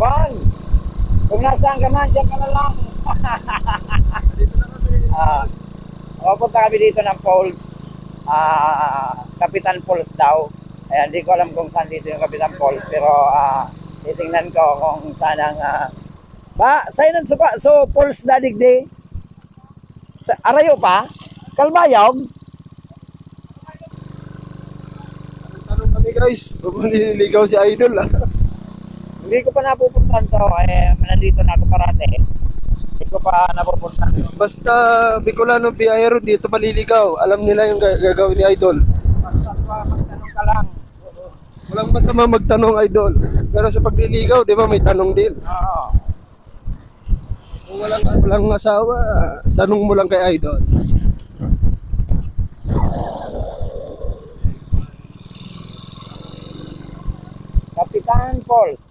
Juan, kung nasaan ka man, dyan ka na lang. Dito na kami. Pupunta kami dito ng Falls. Kapitan Falls daw. Ayan, hindi ko alam kung saan dito yung Kapitan Falls. Pero titingnan ko kung saan ang... sa'yo nang suka. So, Falls dadigdi. Arayo pa? Kalbayog? Tanong kami guys, kung manililigaw si Idol Hindi ko pa napupuntahan to. Nandito na ako parate. Hindi ko pa napupuntahan to. Basta Bicolano biyahero dito maliligaw. Alam nila yung gagawin ni Idol. Basta magtanong ka lang. Walang masama magtanong, Idol. Pero sa pagliligaw, di ba may tanong din. Oo. Kung walang asawa, tanong mo lang kay Idol. Kapitan Falls.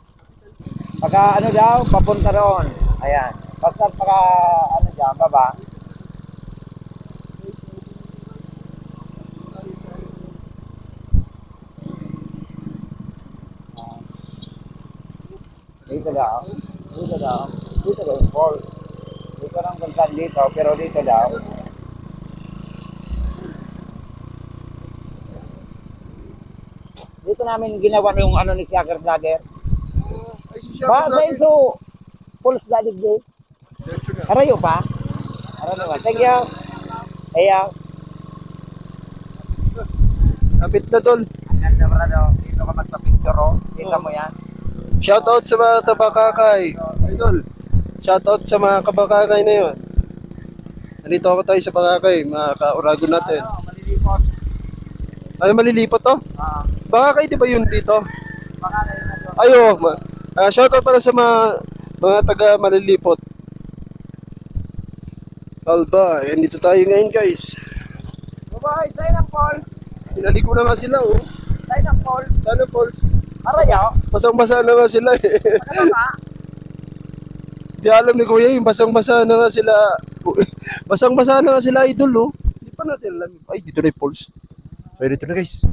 Pagka ano daw, papunta roon. Ayan. Basta pagka ano dyan, baba. Dito daw. Dito daw. Dito daw yung falls. Dito lang kung saan dito, pero dito daw. Dito namin ginawa yung ano ni Siaker Vlogger. Sa inso, Falls dadigdi. Arayo pa? Arayo pa. Thank you. Ayaw. Kapit na, Tol. Ang ganda brado. Dito ka magpa-picture oh. Kita mo yan. Shoutout sa mga kabakakay. Idol, shoutout sa mga kabakakay na yun. Nandito ako tayo sa Bakakay, mga kaurago natin. Ano, malilipot. Ay, malilipot to? Bakakay, di ba yun dito? Baka na yun na doon. Ayo, shoutout pala sa mga taga malilipot. Alba, dito tayo ngayon guys. Bye-bye. Tayo ng falls. Pinaligo na nga sila oh. Tayo ng falls. Sana Pauls. Arayo. Basang-basa na nga sila eh. Ano ba? Di alam ni Kuya yung basang-basa na nga sila. Basang-basa na nga sila, Idol oh. Hindi pa natin alam. Ay, dito na yung Pauls. So, dito na guys.